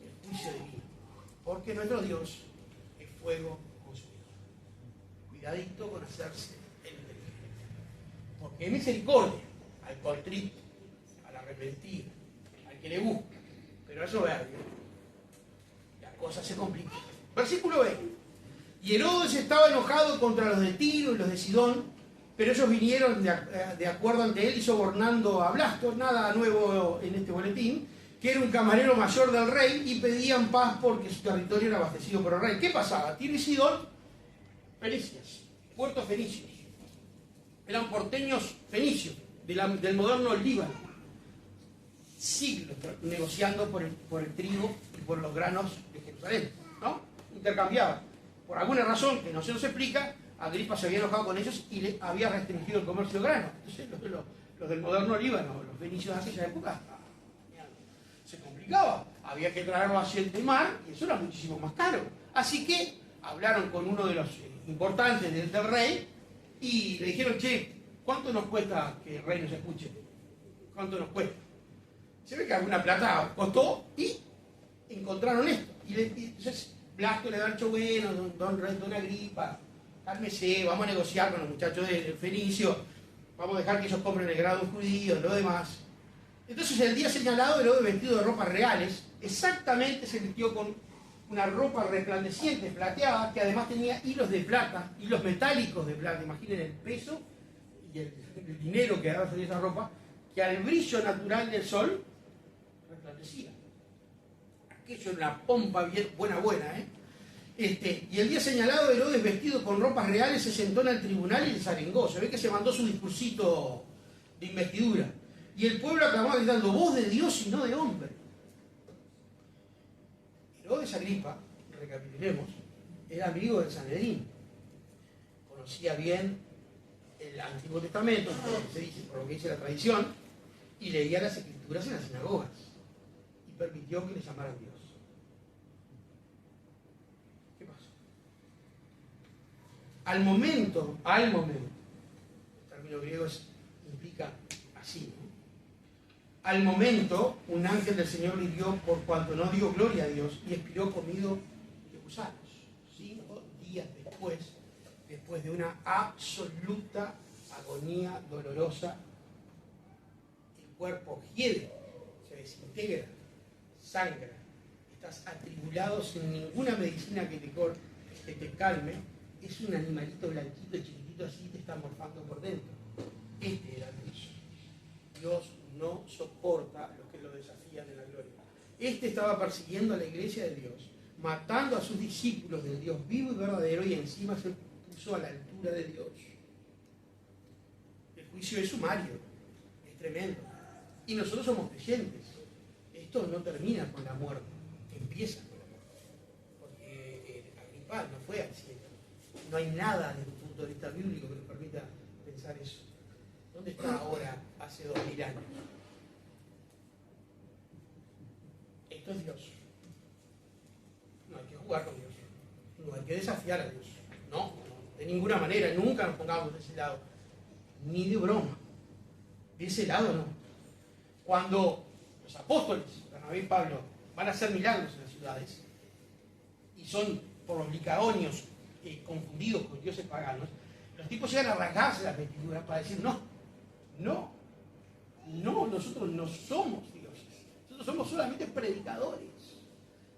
el juicio divino, porque nuestro Dios es fuego consumidor. Cuidadito con hacerse el enemigo, porque es misericordia al contrito, al arrepentido, al que le busca, pero es soberbio, la cosa se complica. Versículo 20. Y Herodes estaba enojado contra los de Tiro y los de Sidón, pero ellos vinieron de acuerdo ante él y sobornando a Blasto, nada nuevo en este boletín, que era un camarero mayor del rey, y pedían paz porque su territorio era abastecido por el rey. ¿Qué pasaba? Tiro y Sidón, fenicias, puertos fenicios. Eran porteños fenicios, del moderno Líbano. Siglos negociando por el trigo y por los granos de Jerusalén, ¿no? Intercambiaban. Por alguna razón que no se nos explica, Agripa se había enojado con ellos y le había restringido el comercio de grano. Entonces los del moderno Líbano, los fenicios de aquella época, se complicaba. Había que traerlo hacia el mar y eso era muchísimo más caro. Así que hablaron con uno de los importantes del rey y le dijeron, che, ¿cuánto nos cuesta que el rey nos escuche? ¿Cuánto nos cuesta? Se ve que alguna plata costó y encontraron esto. Y entonces Blasto le da el bueno, don Agripa, cálmese, vamos a negociar con los muchachos del Fenicio, vamos a dejar que ellos compren el grado judío, lo demás. Entonces el día señalado, Herodes, vestido de ropas reales, exactamente se vistió con una ropa resplandeciente, plateada, que además tenía hilos de plata, hilos metálicos de plata. Imaginen el peso y el dinero que daba esa ropa, que al brillo natural del sol resplandecía. Aquello era una pompa bien buena, ¿eh? Y el día señalado, Herodes, vestido con ropas reales, se sentó en el tribunal y les arengó. Se ve que se mandó su discursito de investidura. Y el pueblo aclamaba gritando, voz de Dios y no de hombre. Herodes Agripa, recapitulemos, era amigo del Sanedrín. Conocía bien el Antiguo Testamento, por lo que dice la tradición, y leía las escrituras en las sinagogas. Y permitió que le llamaran Dios. ¿Qué pasó? Al momento, el término griego implica así, ¿no? Al momento, un ángel del Señor le hirió por cuanto no dio gloria a Dios y expiró comido de gusanos. 5 días después de una absoluta agonía dolorosa, el cuerpo hiede, se desintegra, sangra, estás atribulado sin ninguna medicina que te calme, es un animalito blanquito, chiquitito así, te está morfando por dentro. Este era Dios. Dios no soporta a los que lo desafían en la gloria. Este estaba persiguiendo a la iglesia de Dios, matando a sus discípulos del Dios vivo y verdadero, y encima se puso a la altura de Dios. El juicio es sumario, es tremendo. Y nosotros somos creyentes. Esto no termina con la muerte, empieza con la muerte. Porque Agripa no fue al cielo. No hay nada desde un punto de vista bíblico que nos permita pensar eso. ¿Dónde está ahora hace 2000 años? Esto es Dios. No hay que jugar con Dios. No hay que desafiar a Dios. No, de ninguna manera, nunca nos pongamos de ese lado. Ni de broma. De ese lado no. Cuando los apóstoles, Bernabé y Pablo, van a hacer milagros en las ciudades, y son por los licaonios confundidos con dioses paganos, los tipos llegan a rasgarse las vestiduras para decir, no, nosotros no somos dioses, nosotros somos solamente predicadores.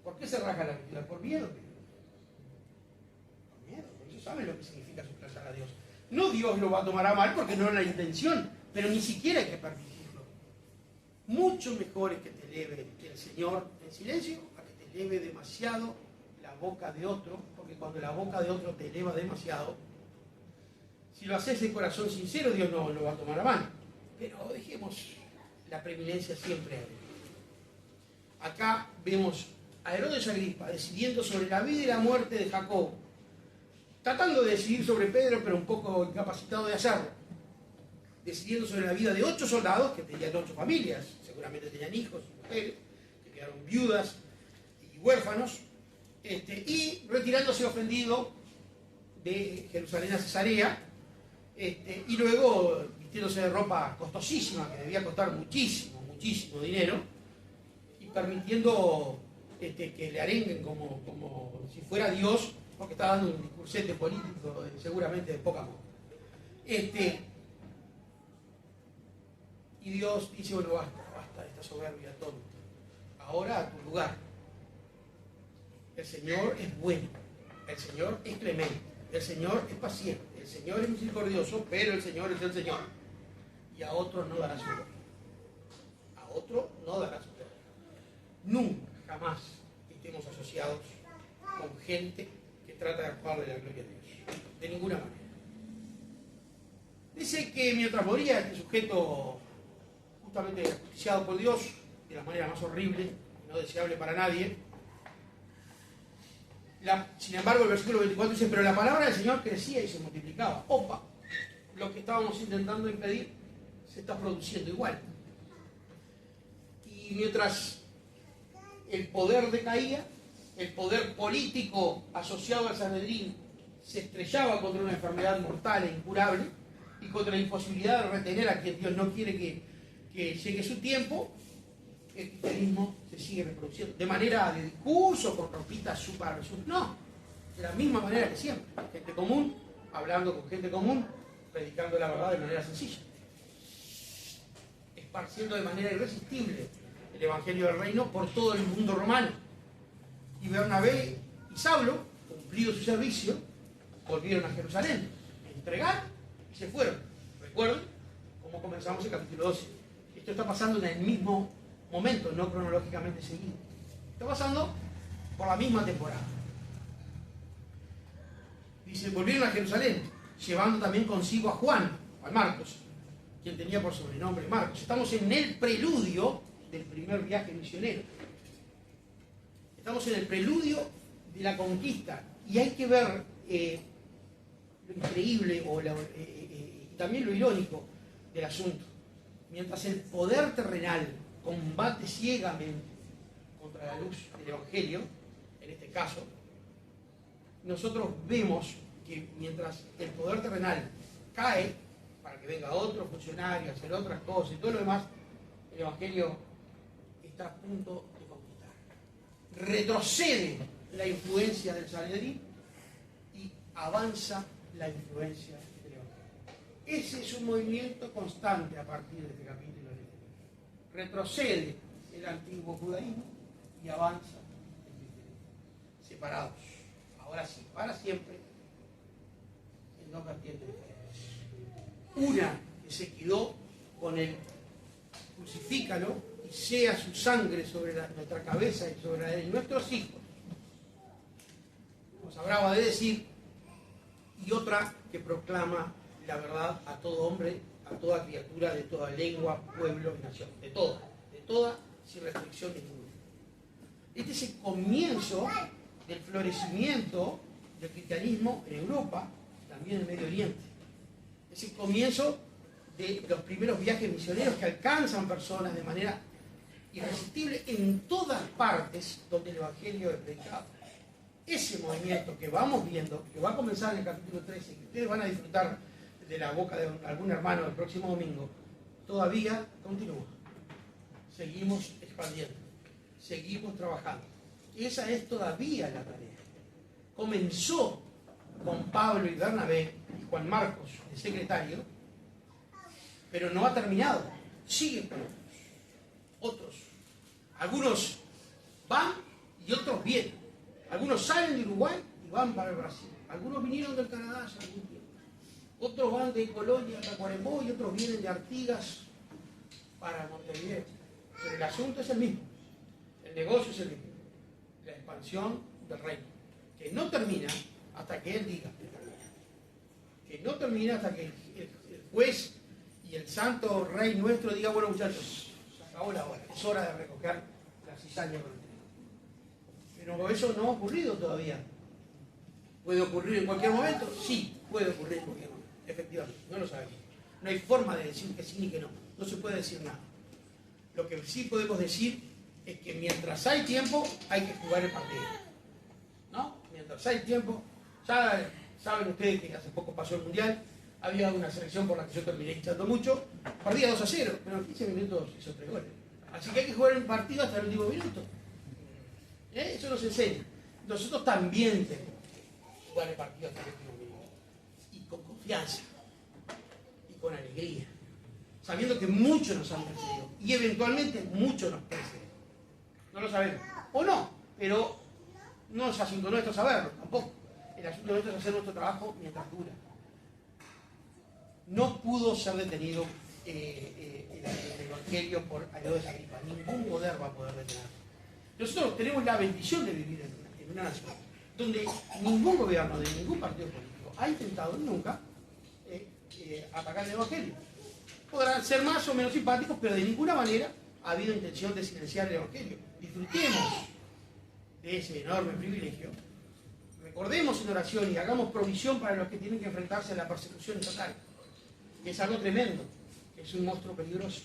¿Por qué se rasgan las vestiduras? Por miedo. Por miedo, porque ellos saben lo que significa suplantar a Dios. No Dios lo va a tomar a mal porque no es la intención, pero ni siquiera hay que permitirlo. Mucho mejor es que te eleve el Señor en silencio a que te eleve demasiado la boca de otro, porque cuando la boca de otro te eleva demasiado, si lo haces de corazón sincero, Dios no lo va a tomar a mal. Pero dejemos la preeminencia siempre a Él. Acá vemos a Herodes Agripa decidiendo sobre la vida y la muerte de Jacobo, tratando de decidir sobre Pedro, pero un poco incapacitado de hacerlo. Decidiendo sobre la vida de 8 soldados que tenían 8 familias, seguramente tenían hijos y mujeres, que quedaron viudas y huérfanos, y retirándose ofendido de Jerusalén a Cesarea, y luego vistiéndose de ropa costosísima, que debía costar muchísimo dinero, y permitiendo que le arenguen como si fuera Dios, porque está dando un discursete político seguramente de poca monta. Y Dios dice, bueno, basta de esta soberbia tonta. Ahora a tu lugar. El Señor es bueno, el Señor es clemente, el Señor es paciente, el Señor es misericordioso, pero el Señor es el Señor. Y a otro no dará su gloria. A otro no dará su gloria. Nunca, jamás estemos asociados con gente que trata de actuar de la gloria de Dios. De ninguna manera. Dice que mientras moría este sujeto justamente ajusticiado por Dios, de la manera más horrible y no deseable para nadie, sin embargo el versículo 24 dice, pero la palabra del Señor crecía y se multiplicaba. Opa, lo que estábamos intentando impedir se está produciendo igual. Y mientras el poder decaía, el poder político asociado al Sanedrín se estrellaba contra una enfermedad mortal e incurable y contra la imposibilidad de retener a quien Dios no quiere que llegue su tiempo, el cristianismo se sigue reproduciendo. De manera de discurso, con ropitas super, no, de la misma manera que siempre. Gente común, hablando con gente común, predicando la verdad de manera sencilla. Esparciendo de manera irresistible el Evangelio del Reino por todo el mundo romano. Y Bernabé y Saulo, cumplido su servicio, volvieron a Jerusalén, a entregar y se fueron. Recuerden cómo comenzamos el capítulo 12. Esto está pasando en el mismo momento, no cronológicamente seguido. Está pasando por la misma temporada. Dice, volvieron a Jerusalén, llevando también consigo a Juan, a Marcos, quien tenía por sobrenombre Marcos. Estamos en el preludio del primer viaje misionero. Estamos en el preludio de la conquista. Y hay que ver lo increíble y también lo irónico del asunto. Mientras el poder terrenal combate ciegamente contra la luz del Evangelio, en este caso, nosotros vemos que mientras el poder terrenal cae para que venga otro funcionario a hacer otras cosas y todo lo demás, el Evangelio está a punto de conquistar. Retrocede la influencia del Sanedrín y avanza la influencia del Evangelio. Ese es un movimiento constante a partir de este capítulo. Retrocede el antiguo judaísmo y avanza el cristianismo. Separados. Ahora sí, para siempre, en dos vertientes diferentes. Una que se quedó con el crucifícalo y sea su sangre sobre nuestra cabeza y sobre la de nuestros hijos. Nos hablaba de decir, y otra que proclama la verdad a todo hombre, a toda criatura de toda lengua, pueblo y nación, de toda, sin restricción ninguna. Este es el comienzo del florecimiento del cristianismo en Europa, también en Medio Oriente. Es el comienzo de los primeros viajes misioneros que alcanzan personas de manera irresistible en todas partes donde el Evangelio es predicado. Ese movimiento que vamos viendo, que va a comenzar en el capítulo 13, que ustedes van a disfrutar de la boca de algún hermano el próximo domingo, todavía continúa. Seguimos expandiendo, seguimos trabajando. Esa es todavía la tarea. Comenzó con Pablo y Bernabé y Juan Marcos, el secretario, pero no ha terminado. Siguen con otros. Algunos van y otros vienen. Algunos salen de Uruguay y van para el Brasil. Algunos vinieron del Canadá hace algún tiempo. Otros van de Colonia a Tacuarembó y otros vienen de Artigas para Montevideo. Pero el asunto es el mismo. El negocio es el mismo. La expansión del reino. Que no termina hasta que Él diga que termina. Que no termina hasta que el juez y el santo rey nuestro diga, bueno muchachos, se acabó la hora, es hora de recoger la cizaña con el trigo. Pero eso no ha ocurrido todavía. ¿Puede ocurrir en cualquier momento? Sí, puede ocurrir en cualquier momento, efectivamente, no lo sabemos. No hay forma de decir que sí ni que no, no se puede decir nada. Lo que sí podemos decir es que mientras hay tiempo, hay que jugar el partido. ¿No? Mientras hay tiempo, ya saben ustedes que hace poco pasó el Mundial, había una selección por la que yo terminé hinchando mucho, perdía 2-0, pero en 15 minutos hizo 3 goles. Así que hay que jugar el partido hasta el último minuto. Eso nos enseña. Nosotros también tenemos que jugar el partido hasta el último minuto. Y con confianza. Y con alegría. Sabiendo que muchos nos han precedido. Y eventualmente muchos nos preceden. No lo sabemos. O no, pero no es asunto nuestro saberlo, tampoco. El asunto nuestro es hacer nuestro trabajo mientras dura. No pudo ser detenido el Evangelio por Herodes Agripa. Ningún poder va a poder detenerlo. Nosotros tenemos la bendición de vivir en una nación donde ningún gobierno de ningún partido político ha intentado nunca atacar el Evangelio. Podrán ser más o menos simpáticos, pero de ninguna manera ha habido intención de silenciar el Evangelio. Disfrutemos de ese enorme privilegio. Recordemos en oración y hagamos provisión para los que tienen que enfrentarse a la persecución estatal, que es algo tremendo, que es un monstruo peligroso.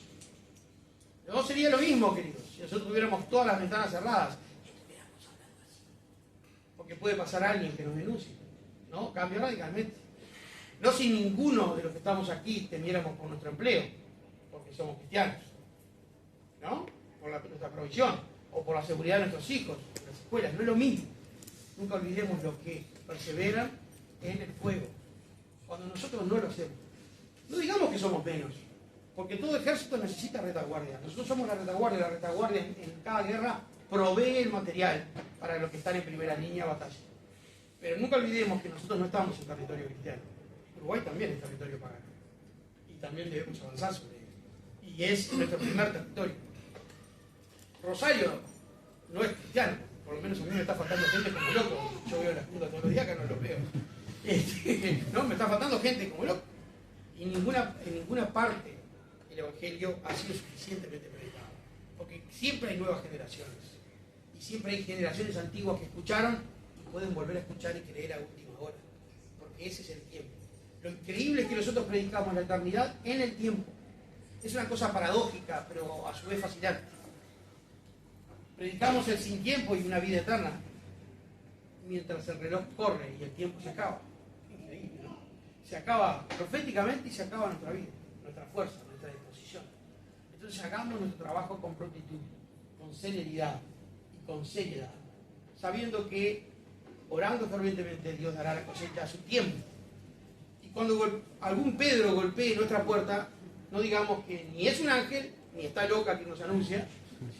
No sería lo mismo, queridos, si nosotros tuviéramos todas las ventanas cerradas y estuviéramos hablando así. Porque puede pasar alguien que nos denuncie, ¿no? Cambia radicalmente. No si ninguno de los que estamos aquí temiéramos por nuestro empleo, porque somos cristianos, ¿no? Por nuestra provisión, o por la seguridad de nuestros hijos, en las escuelas, no es lo mismo. Nunca olvidemos los que perseveran en el fuego, cuando nosotros no lo hacemos. No digamos que somos menos, porque todo ejército necesita retaguardia. Nosotros somos la retaguardia en cada guerra provee el material para los que están en primera línea de batalla. Pero nunca olvidemos que nosotros no estamos en territorio cristiano. Uruguay también es territorio pagano. Y también debemos avanzar sobre él. Y es nuestro primer territorio. Rosario no es cristiano. Por lo menos a mí me está faltando gente como loco. Yo veo las juntas todos los días, que no los veo. No, me está faltando gente como loco. Y en ninguna parte el Evangelio ha sido suficientemente predicado. Porque siempre hay nuevas generaciones. Y siempre hay generaciones antiguas que escucharon y pueden volver a escuchar y creer a última hora. Porque ese es el tiempo. Lo increíble es que nosotros predicamos la eternidad en el tiempo. Es una cosa paradójica, pero a su vez fascinante. Predicamos el sin tiempo y una vida eterna, mientras el reloj corre y el tiempo se acaba. Increíble, ¿no? Se acaba proféticamente y se acaba nuestra vida, nuestra fuerza, nuestra disposición. Entonces hagamos nuestro trabajo con prontitud, con celeridad y con seriedad, sabiendo que orando fervientemente Dios dará la cosecha a su tiempo. Y cuando algún Pedro golpee nuestra puerta, no digamos que ni es un ángel, ni está loca que nos anuncia,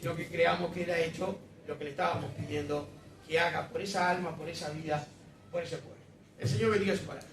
sino que creamos que Él ha hecho lo que le estábamos pidiendo que haga por esa alma, por esa vida, por ese pueblo. El Señor bendiga su palabra.